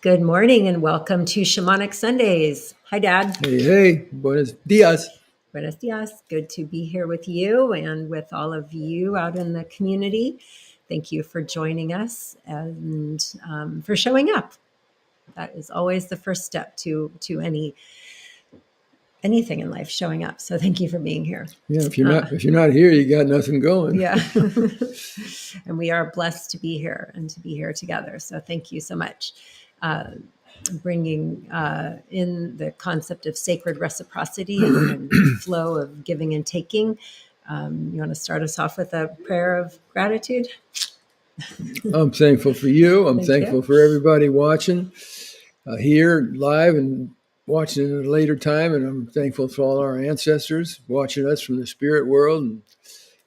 Good morning and welcome to Shamanic Sundays. Hi, Dad. Hey, buenos dias. Buenos dias. Good to be here with you and with all of you out in the community. Thank you for joining us and for showing up. That is always the first step to anything in life, showing up. So thank you for being here. Yeah, if you're not here, you got nothing going. Yeah. And we are blessed to be here and to be here together. So thank you so much. Bringing in the concept of sacred reciprocity and flow of giving and taking. You want to start us off with a prayer of gratitude? I'm thankful for you. I'm thankful you. for everybody watching here live and watching at a later time. And I'm thankful for all our ancestors watching us from the spirit world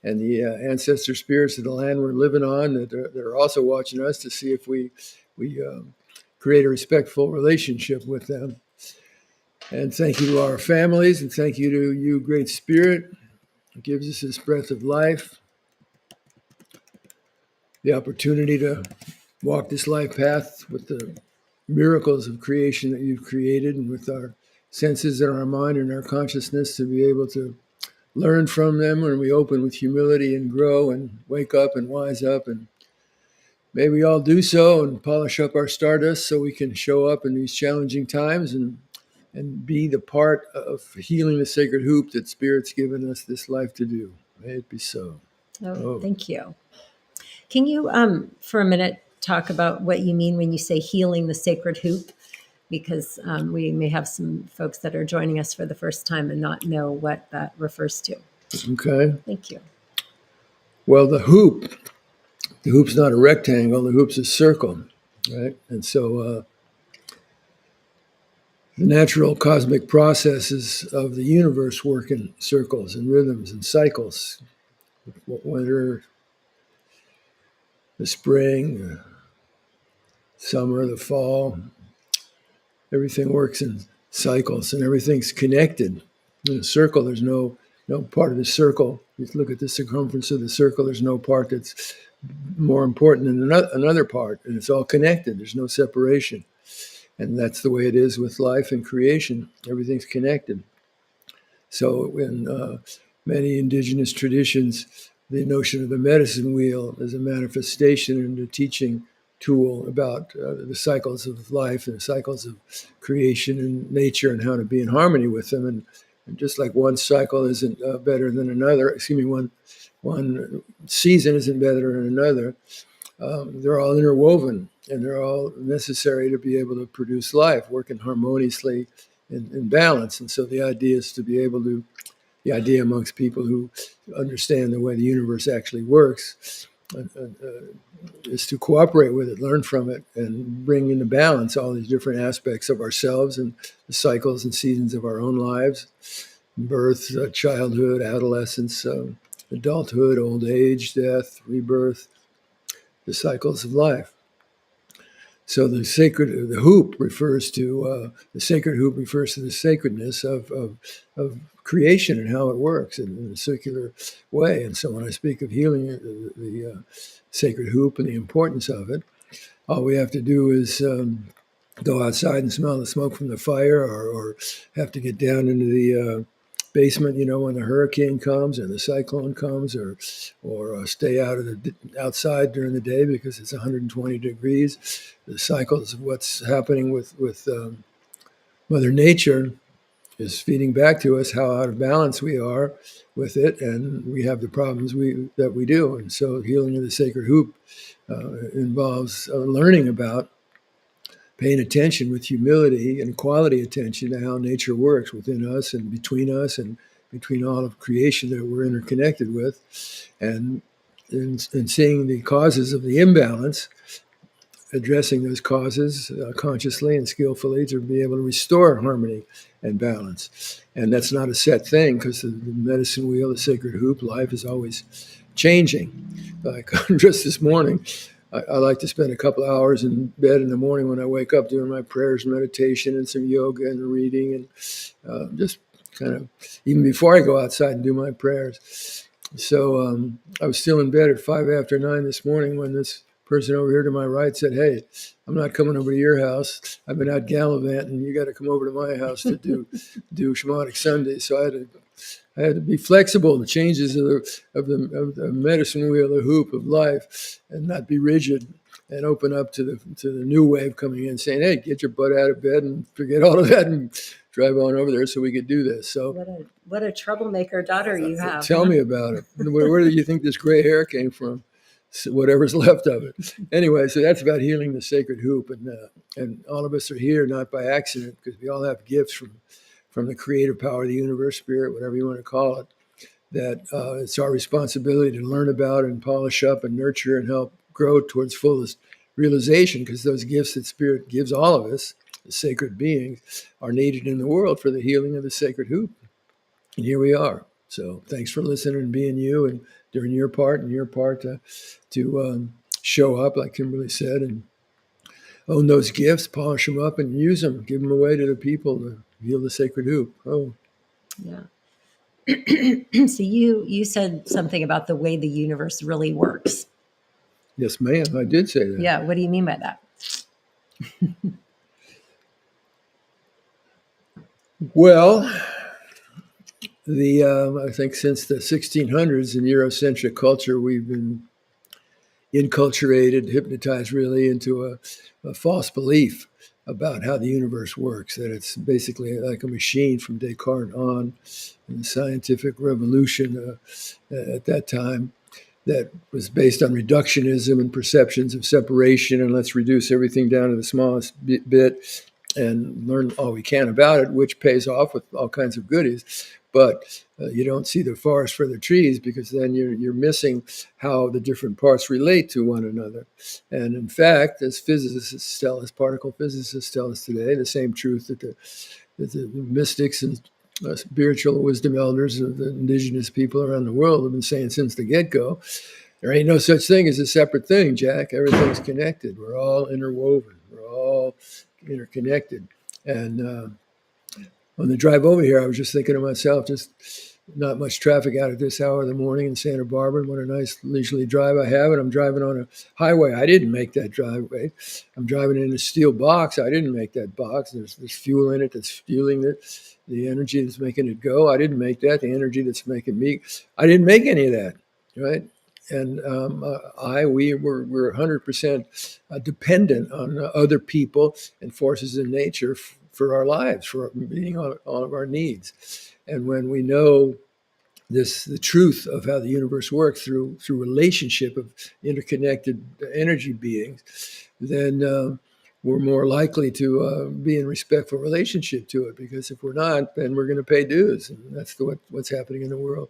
and the ancestor spirits of the land we're living on that are also watching us to see if we create a respectful relationship with them. And thank you to our families, and thank you to you, Great Spirit, who gives us this breath of life, the opportunity to walk this life path with the miracles of creation that you've created, and with our senses and our mind and our consciousness to be able to learn from them when we open with humility and grow and wake up and wise up. And may we all do so and polish up our stardust so we can show up in these challenging times and be the part of healing the sacred hoop that Spirit's given us this life to do. May it be so. Thank you. Can you, for a minute, talk about what you mean when you say healing the sacred hoop? Because we may have some folks that are joining us for the first time and not know what that refers to. Okay. Thank you. Well, the hoop's not a rectangle, the hoop's a circle, right? And so the natural cosmic processes of the universe work in circles and rhythms and cycles. Winter, the spring, the summer, the fall, everything works in cycles and everything's connected. In a circle, there's no part of the circle. If you look at the circumference of the circle, there's no part that's more important than another part, and it's all connected. There's no separation. And that's the way it is with life and creation. Everything's connected. So in many indigenous traditions, the notion of the medicine wheel is a manifestation and a teaching tool about the cycles of life and the cycles of creation and nature and how to be in harmony with them. And just like one cycle isn't better than another, one season isn't better than another, they're all interwoven and they're all necessary to be able to produce life, working harmoniously in balance. And so the idea amongst people who understand the way the universe actually works is to cooperate with it, learn from it, and bring into balance all these different aspects of ourselves and the cycles and seasons of our own lives: birth, childhood, adolescence, adulthood, old age, death, rebirth, the cycles of life. So the sacred hoop refers to the sacredness of creation and how it works in a circular way. And so when I speak of healing the sacred hoop and the importance of it, all we have to do is go outside and smell the smoke from the fire, or have to get down into the basement, when the hurricane comes or the cyclone comes, or stay outside during the day because it's 120 degrees. The cycles of what's happening with Mother Nature is feeding back to us how out of balance we are with it, and we have the problems that we do. And so healing of the sacred hoop involves learning about paying attention with humility and quality attention to how nature works within us and between all of creation that we're interconnected with, and seeing the causes of the imbalance, addressing those causes consciously and skillfully to be able to restore harmony and balance. And that's not a set thing, because the medicine wheel, the sacred hoop, life is always changing. Like just this morning, I like to spend a couple of hours in bed in the morning when I wake up doing my prayers, meditation, and some yoga and reading, and just kind of even before I go outside and do my prayers. So I was still in bed at 9:05 this morning when this person over here to my right said, "Hey, I'm not coming over to your house. I've been out gallivanting. You got to come over to my house to do Shamanic Sunday." So I had to be flexible to the changes of the medicine wheel, the hoop of life, and not be rigid, and open up to the new wave coming in, saying, "Hey, get your butt out of bed and forget all of that and drive on over there so we could do this." So What a troublemaker daughter you have. tell me about it. Where do you think this gray hair came from? So whatever's left of it. Anyway, so that's about healing the sacred hoop, and all of us are here not by accident, because we all have gifts from the creative power of the universe, spirit, whatever you want to call it. That it's our responsibility to learn about and polish up and nurture and help grow towards fullest realization, because those gifts that spirit gives all of us, the sacred beings, are needed in the world for the healing of the sacred hoop. And here we are. So thanks for listening and being you, and doing your part to show up, like Kimberly said, and own those gifts, polish them up, and use them, give them away to the people to heal the sacred hoop. Oh, yeah. So you said something about the way the universe really works. yes, ma'am, I did say that. Yeah. What do you mean by that? Well, I think since the 1600s in Eurocentric culture, we've been enculturated, hypnotized really into a false belief about how the universe works, that it's basically like a machine from Descartes on, and the scientific revolution at that time that was based on reductionism and perceptions of separation, and let's reduce everything down to the smallest bit and learn all we can about it, which pays off with all kinds of goodies. But you don't see the forest for the trees, because then you're missing how the different parts relate to one another. And in fact, as physicists tell us, particle physicists tell us today, the same truth that the mystics and spiritual wisdom elders of the indigenous people around the world have been saying since the get-go. There ain't no such thing as a separate thing, Jack. Everything's connected. We're all interwoven. We're all interconnected. And on the drive over here, I was just thinking to myself, just not much traffic out at this hour of the morning in Santa Barbara. What a nice leisurely drive I have. And I'm driving on a highway. I didn't make that driveway. I'm driving in a steel box. I didn't make that box. There's fuel in it that's fueling it, the energy that's making it go. I didn't make that. The energy that's making me. I didn't make any of that, right? And we're 100% dependent on other people and forces in nature for our lives, for meeting all of our needs. And when we know the truth of how the universe works through relationship of interconnected energy beings, then we're more likely to be in respectful relationship to it. Because if we're not, then we're going to pay dues, and that's what's happening in the world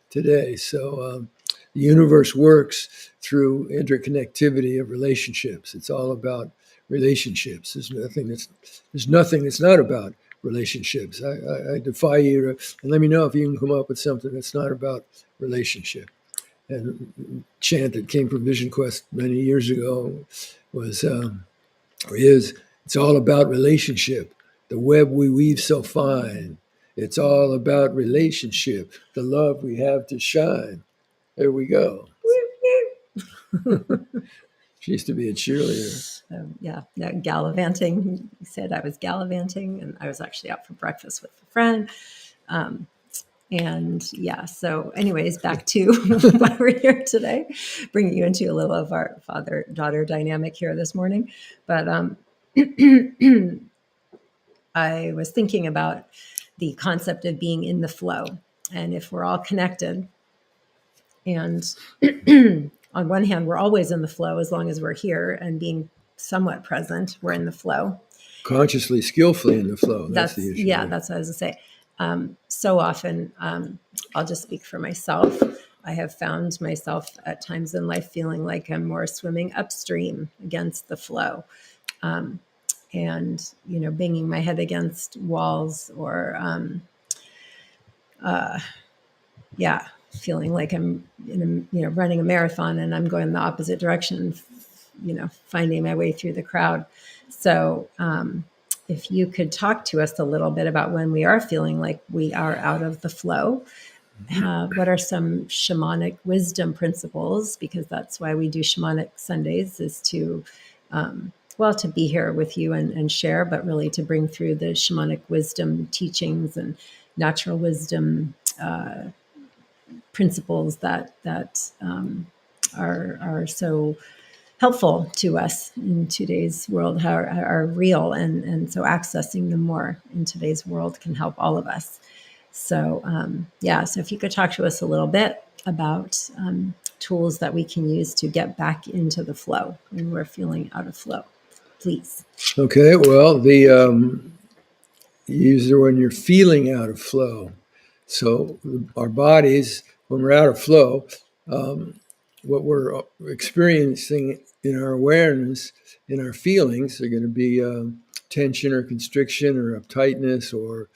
today. So the universe works through interconnectivity of relationships. It's all about relationships. There's nothing that's not about relationships. I defy you to, and let me know if you can come up with something that's not about relationship. And a chant that came from Vision Quest many years ago was, it's all about relationship. The web we weave so fine. It's all about relationship. The love we have to shine. There we go. She used to be a cheerleader. Yeah, gallivanting. You said I was gallivanting, and I was actually out for breakfast with a friend. And yeah, so anyways, back to why we're here today, bringing you into a little of our father-daughter dynamic here this morning. But I was thinking about the concept of being in the flow. And if we're all connected, and on one hand, we're always in the flow as long as we're here and being somewhat present, we're in the flow. Consciously, skillfully in the flow. That's the issue. Yeah, that's what I was going to say. So often, I'll just speak for myself. I have found myself at times in life feeling like I'm more swimming upstream against the flow. And, banging my head against walls or, feeling like I'm running a marathon and I'm going the opposite direction, finding my way through the crowd. So if you could talk to us a little bit about when we are feeling like we are out of the flow, what are some shamanic wisdom principles, because that's why we do Shamanic Sundays, is to, to be here with you and share, but really to bring through the shamanic wisdom teachings and natural wisdom principles that are so helpful to us in today's world, are real, and so accessing them more in today's world can help all of us. So so if you could talk to us a little bit about tools that we can use to get back into the flow when we're feeling out of flow, please. Okay, well, the user when you're feeling out of flow. So our bodies, when we're out of flow, what we're experiencing in our awareness, in our feelings, are going to be tension or constriction or uptightness or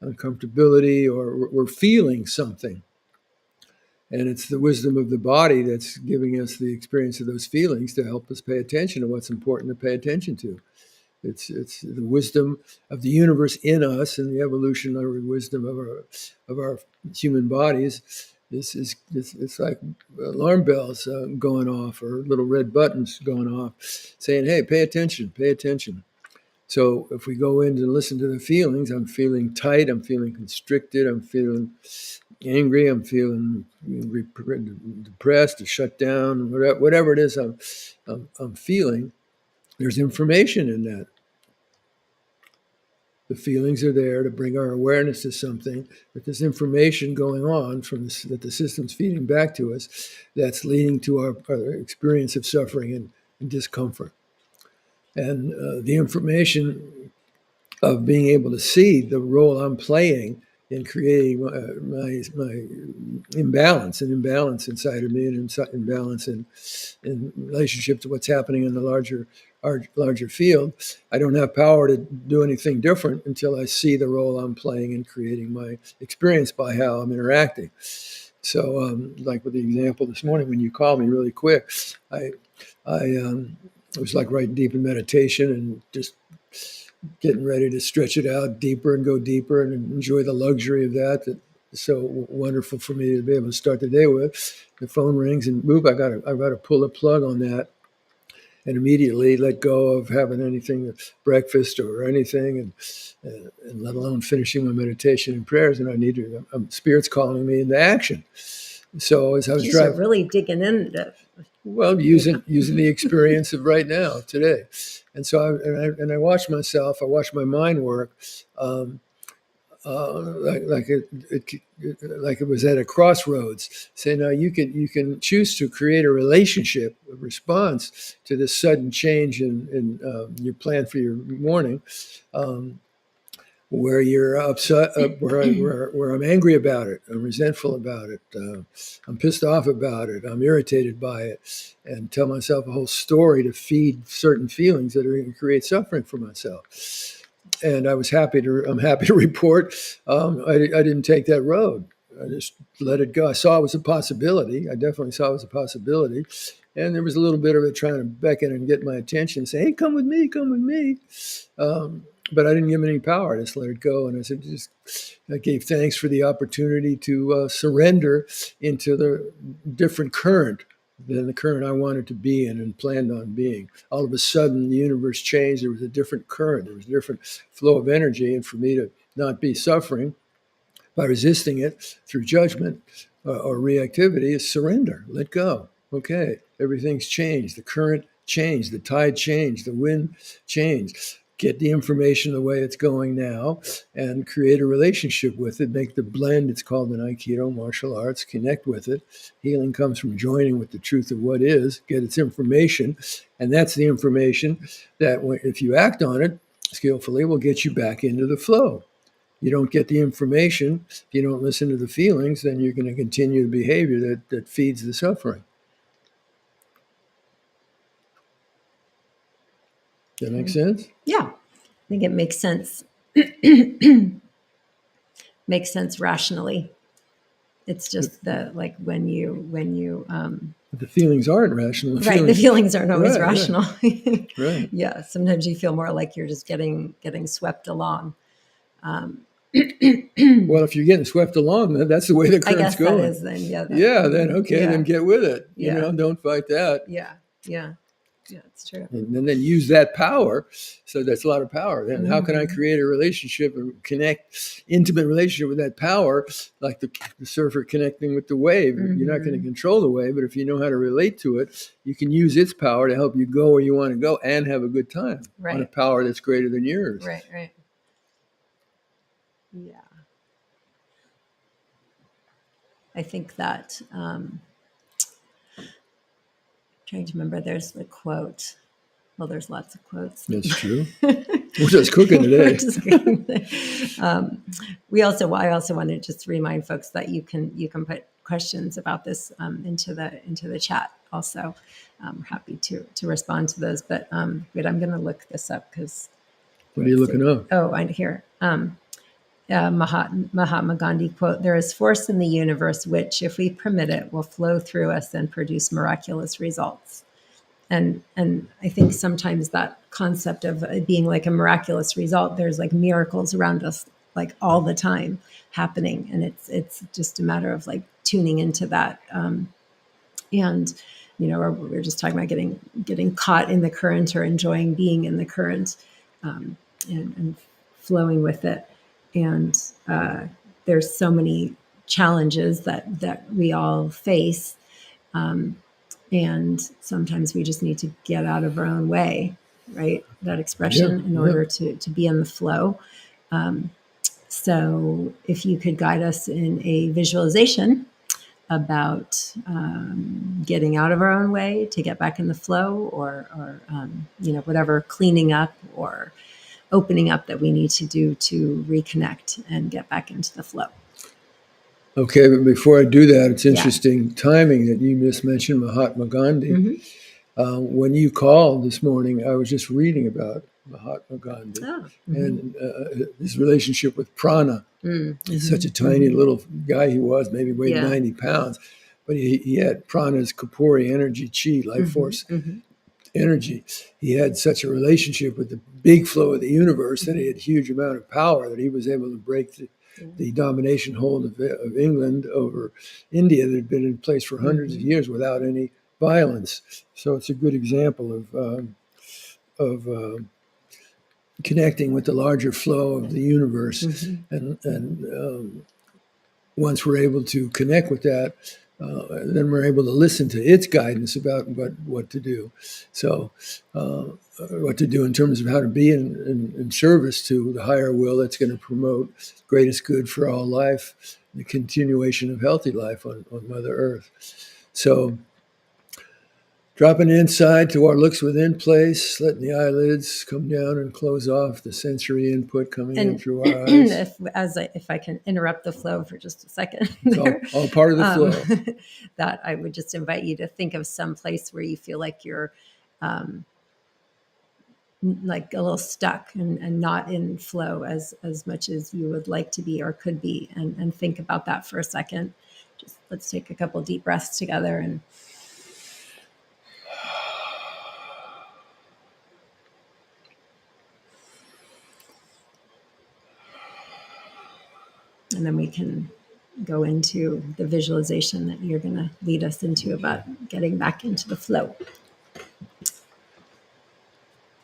uncomfortability, or we're feeling something. And it's the wisdom of the body that's giving us the experience of those feelings to help us pay attention to what's important to pay attention to. It's the wisdom of the universe in us, and the evolutionary wisdom of our human bodies. It's like alarm bells going off, or little red buttons going off, saying, "Hey, pay attention, pay attention." So if we go in to listen to the feelings, I'm feeling tight, I'm feeling constricted, I'm feeling angry, I'm feeling depressed or shut down, whatever it is I'm feeling. There's information in that. The feelings are there to bring our awareness to something, but there's information going on that the system's feeding back to us that's leading to our experience of suffering and discomfort. And the information of being able to see the role I'm playing in creating my imbalance inside of me, and imbalance in relationship to what's happening in the larger field. I don't have power to do anything different until I see the role I'm playing in creating my experience by how I'm interacting. So, like with the example this morning when you called me really quick, I was like right deep in meditation and just getting ready to stretch it out deeper and go deeper and enjoy the luxury of that. That's so wonderful for me to be able to start the day with. The phone rings and boop, I've got to pull the plug on that and immediately let go of having anything, breakfast or anything, and let alone finishing my meditation and prayers. And I need to, Spirit's calling me into action. So as I was driving, really digging into, using the experience of right now, today. And so I watched myself, I watched my mind work, like it was at a crossroads. Say, now you can choose to create a relationship, a response to this sudden change in your plan for your morning, where you're upset, where I'm angry about it, I'm resentful about it, I'm pissed off about it, I'm irritated by it, and tell myself a whole story to feed certain feelings that are going to create suffering for myself. And I'm happy to report, I didn't take that road. I just let it go. I saw it was a possibility. I definitely saw it was a possibility. And there was a little bit of it trying to beckon and get my attention, say, "Hey, come with me, come with me." But I didn't give it any power. I just let it go. And I said, I gave thanks for the opportunity to surrender into the different current than the current I wanted to be in and planned on being. All of a sudden, the universe changed. There was a different current. There was a different flow of energy. And for me to not be suffering by resisting it through judgment or reactivity is surrender. Let go. Okay, everything's changed. The current changed. The tide changed. The wind changed. Get the information the way it's going now and create a relationship with it. Make the blend. It's called an Aikido martial arts. Connect with it. Healing comes from joining with the truth of what is. Get its information. And that's the information that if you act on it skillfully will get you back into the flow. You don't get the information, if you don't listen to the feelings, then you're going to continue the behavior that feeds the suffering. Does that make sense? Yeah, I think it makes sense. Makes sense rationally. It's just when you the feelings aren't rational. The feelings aren't always rational. Right. Yeah, sometimes you feel more like you're just getting swept along. Well, if you're getting swept along, then that's the way the I current's guess that going. is then, yeah. Then okay, yeah, then get with it. Yeah. Don't fight that. yeah, it's true. And then use that power. So that's a lot of power. Then how can I Mhm. create a relationship and connect, intimate relationship with that power, like the surfer connecting with the wave? You're not going to control the wave, but if you know how to relate to it, you can use its power to help you go where you want to go and have a good time on a Right. power that's greater than yours. Right. Yeah. I think that, trying to remember, there's a quote. Well, there's lots of quotes. That's true. We're just cooking today. I also want to just remind folks that you can put questions about this into the chat. Also, I'm happy to respond to those. But I'm going to look this up because. What are you looking up? Oh, I hear. Mahatma Gandhi quote: "There is force in the universe which, if we permit it, will flow through us and produce miraculous results." And I think sometimes that concept of it being like a miraculous result, there's like miracles around us like all the time happening, and it's just a matter of like tuning into that. And or we were just talking about getting caught in the current or enjoying being in the current, and flowing with it. And there's so many challenges that we all face. And sometimes we just need to get out of our own way, right? That expression in order to be in the flow. So if you could guide us in a visualization about getting out of our own way to get back in the flow, or whatever cleaning up or opening up that we need to do to reconnect and get back into the flow. Okay, but before I do that, it's interesting timing that you just mentioned Mahatma Gandhi. When you called this morning, I was just reading about Mahatma Gandhi and his relationship with prana. He's such a tiny little guy he was, maybe weighed 90 pounds, but he had prana's Kapuri energy, chi, life force energy. He had such a relationship with the big flow of the universe that he had a huge amount of power that he was able to break the domination hold of England over India that had been in place for hundreds of years without any violence. So it's a good example of connecting with the larger flow of the universe. And once we're able to connect with that, then we're able to listen to its guidance about what to do. So what to do in terms of how to be in service to the higher will that's going to promote greatest good for all life, the continuation of healthy life on Mother Earth. So dropping inside to our looks within place, letting the eyelids come down and close off, the sensory input coming in through our eyes. If I can interrupt the flow for just a second. It's all part of the flow. That I would just invite you to think of some place where you feel like you're like a little stuck and not in flow as much as you would like to be or could be, and think about that for a second. Just let's take a couple deep breaths together and then we can go into the visualization that you're going to lead us into about getting back into the flow.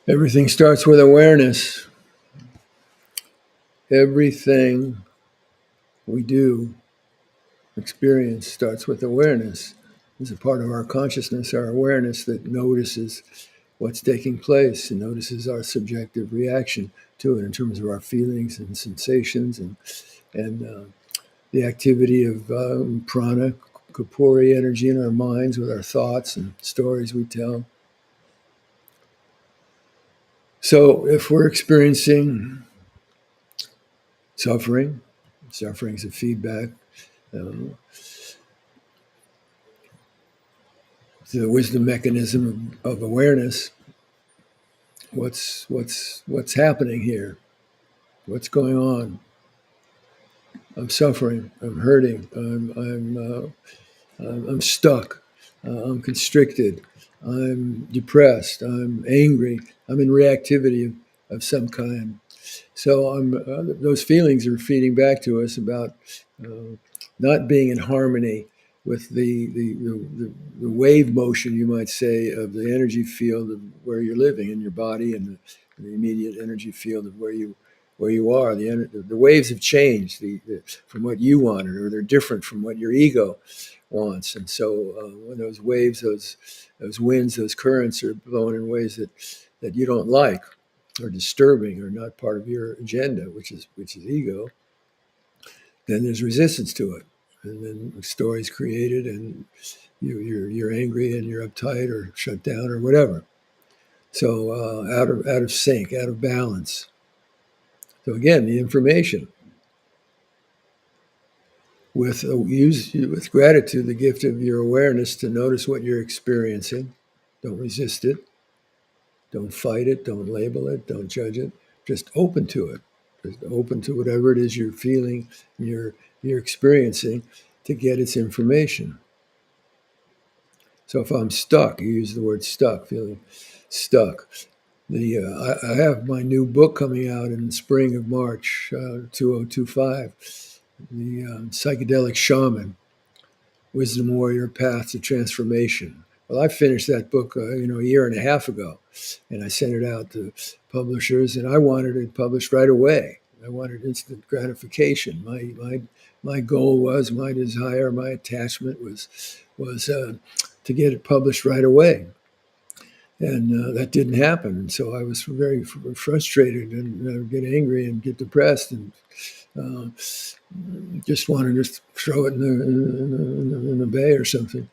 Everything starts with awareness. Everything we do, experience, starts with awareness. It's a part of our consciousness, our awareness that notices what's taking place and notices our subjective reaction to it in terms of our feelings and sensations and the activity of prana, Kapuri energy in our minds with our thoughts and stories we tell. So if we're experiencing suffering is a feedback. The wisdom mechanism of awareness. What's happening here? What's going on? I'm suffering. I'm hurting. I'm stuck. I'm constricted. I'm depressed. I'm angry. I'm in reactivity of some kind. So those feelings are feeding back to us about not being in harmony with the wave motion, you might say, of the energy field of where you're living in your body, and the immediate energy field of where you are. The waves have changed from what you wanted, or they're different from what your ego wants. And so when those waves, those winds, those currents are blowing in ways that you don't like, or disturbing, or not part of your agenda, which is ego, then there's resistance to it, and then the story's created, and you're angry, and you're uptight, or shut down, or whatever. So out of sync, out of balance. So again, the information with with gratitude, the gift of your awareness to notice what you're experiencing. Don't resist it. Don't fight it. Don't label it. Don't judge it. Just open to it. Just open to whatever it is you're feeling, you're experiencing, to get its information. So if I'm stuck, you use the word stuck, feeling stuck. I have my new book coming out in the spring of March 2025, the Psychedelic Shaman, Wisdom Warrior Path to Transformation. Well, I finished that book, a year and a half ago, and I sent it out to publishers, and I wanted it published right away. I wanted instant gratification. My goal was, my desire, my attachment was to get it published right away, and that didn't happen. And so I was very frustrated, and get angry and get depressed, and just wanted to throw it in the bay or something,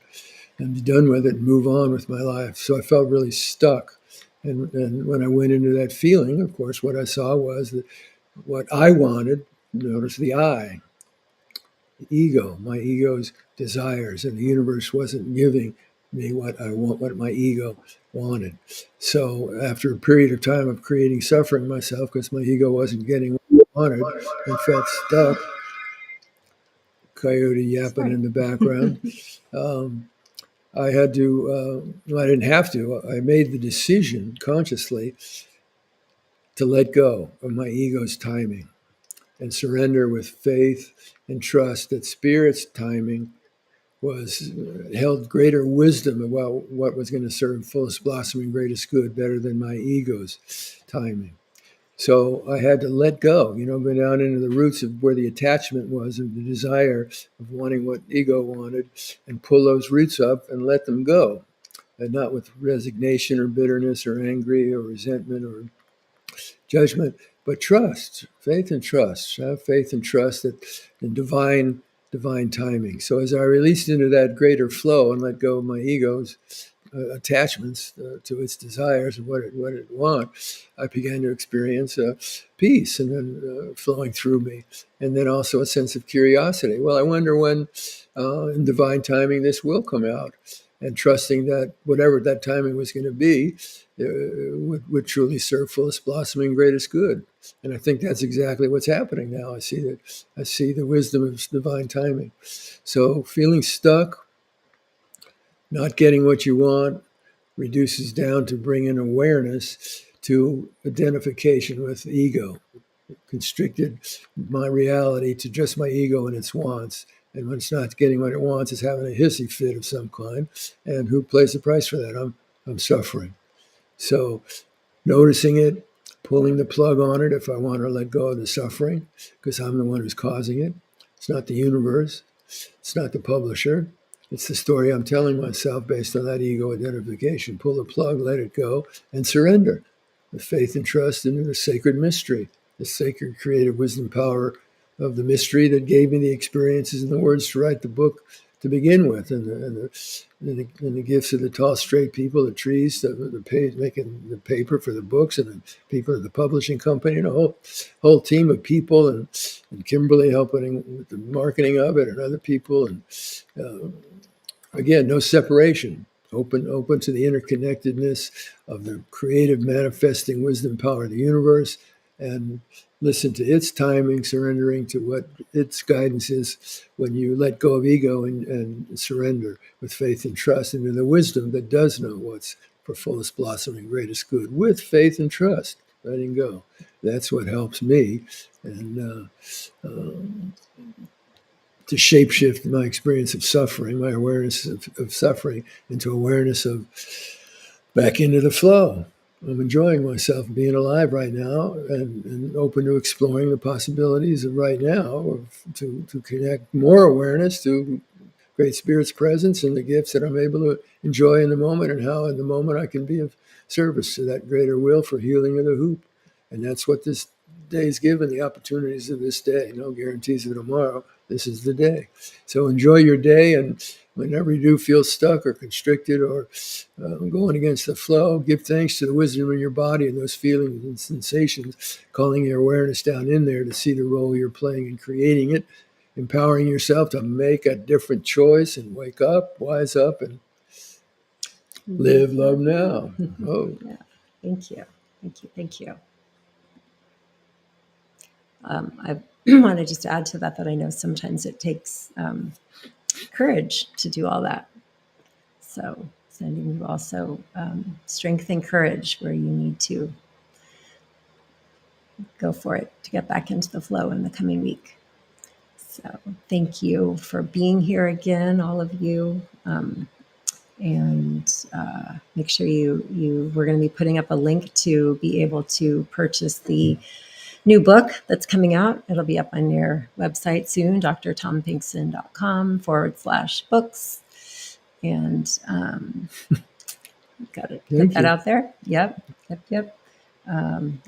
and be done with it and move on with my life. So I felt really stuck. And when I went into that feeling, of course, what I saw was that what I wanted, notice the I, the ego, my ego's desires, and the universe wasn't giving me what I want, what my ego wanted. So after a period of time of creating suffering myself, because my ego wasn't getting what I wanted and felt stuck, coyote yapping in the background, I had to, I didn't have to, I made the decision consciously to let go of my ego's timing and surrender with faith and trust that Spirit's timing was held greater wisdom about what was going to serve fullest blossoming greatest good better than my ego's timing. So I had to let go, go down into the roots of where the attachment was, and the desire of wanting what ego wanted, and pull those roots up and let them go. And not with resignation or bitterness or angry or resentment or judgment, but trust, faith and trust. Have faith and trust that in divine timing. So as I released into that greater flow and let go of my ego's attachments to its desires and what it wants, I began to experience peace, and then flowing through me, and then also a sense of curiosity. Well, I wonder when, in divine timing, this will come out, and trusting that whatever that timing was going to be would truly serve fullest blossoming greatest good. And I think that's exactly what's happening now. I see the wisdom of divine timing. So feeling stuck, not getting what you want, reduces down to bringing awareness to identification with ego, constricted my reality to just my ego and its wants. And when it's not getting what it wants, it's having a hissy fit of some kind. And who pays the price for that? I'm suffering. So noticing it, pulling the plug on it if I want to let go of the suffering, because I'm the one who's causing it. It's not the universe. It's not the publisher. It's the story I'm telling myself based on that ego identification. Pull the plug, let it go, and surrender with faith and trust into the sacred mystery, the sacred creative wisdom power of the mystery that gave me the experiences and the words to write the book to begin with, and the gifts of the tall, straight people, the trees, the page, making the paper for the books, and the people at the publishing company, and a whole team of people, and Kimberly helping with the marketing of it, and other people, and again, no separation. Open to the interconnectedness of the creative manifesting wisdom power of the universe, and listen to its timing, surrendering to what its guidance is when you let go of ego and surrender with faith and trust into the wisdom that does know what's for fullest blossoming greatest good, with faith and trust. letting go. That's what helps me. And to shapeshift my experience of suffering, my awareness of suffering, into awareness of back into the flow. I'm enjoying myself being alive right now, and open to exploring the possibilities of right now, to connect more awareness to Great Spirit's presence and the gifts that I'm able to enjoy in the moment, and how in the moment I can be of service to that greater will for healing of the hoop. And that's what this day is given, the opportunities of this day. No guarantees of tomorrow. This is the day. So enjoy your day, and whenever you do feel stuck or constricted or going against the flow, give thanks to the wisdom in your body and those feelings and sensations, calling your awareness down in there to see the role you're playing in creating it, empowering yourself to make a different choice and wake up, wise up, and live love now. Oh, Yeah. Thank you. Thank you. Thank you. I want to just add to that I know sometimes it takes courage to do all that. So sending you also strength and courage where you need to go for it to get back into the flow in the coming week. So thank you for being here again, all of you. And make sure we're going to be putting up a link to be able to purchase the new book that's coming out. It'll be up on your website soon, drtompinkson.com/books. And got to put that out there. Yep.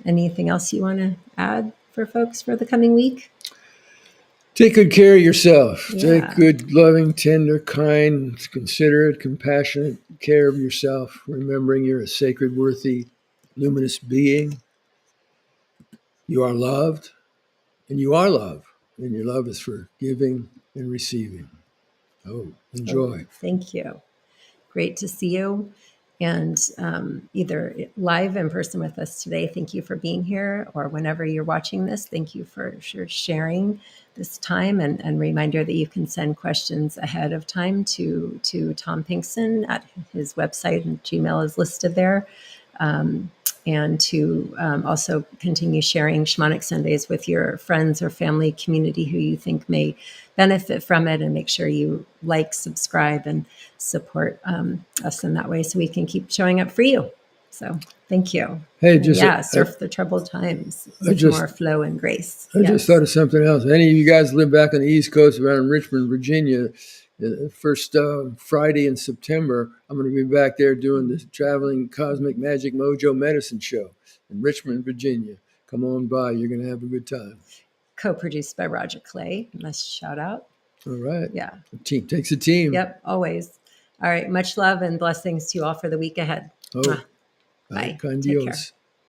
Anything else you want to add for folks for the coming week? Take good care of yourself. Yeah. Take good, loving, tender, kind, considerate, compassionate care of yourself, remembering you're a sacred, worthy, luminous being. You are loved, and you are love. And your love is for giving and receiving. Oh, enjoy. Thank you. Great to see you. And either live in person with us today, thank you for being here, or whenever you're watching this, thank you for sharing this time. And reminder that you can send questions ahead of time to Tom Pinkson at his website, and Gmail is listed there. And to also continue sharing Shamanic Sundays with your friends or family community who you think may benefit from it, and make sure you like, subscribe, and support us in that way so we can keep showing up for you. So thank you. Hey, surf the troubled times with more flow and grace. I just thought of something else. Any of you guys live back on the East Coast around Richmond, Virginia, first Friday in September, I'm going to be back there doing the traveling Cosmic Magic Mojo Medicine Show in Richmond, Virginia. Come on by. You're going to have a good time. Co-produced by Roger Clay. Nice shout out. All right. Yeah. A team takes a team. Yep, always. All right. Much love and blessings to you all for the week ahead. Oh, bye. Take care.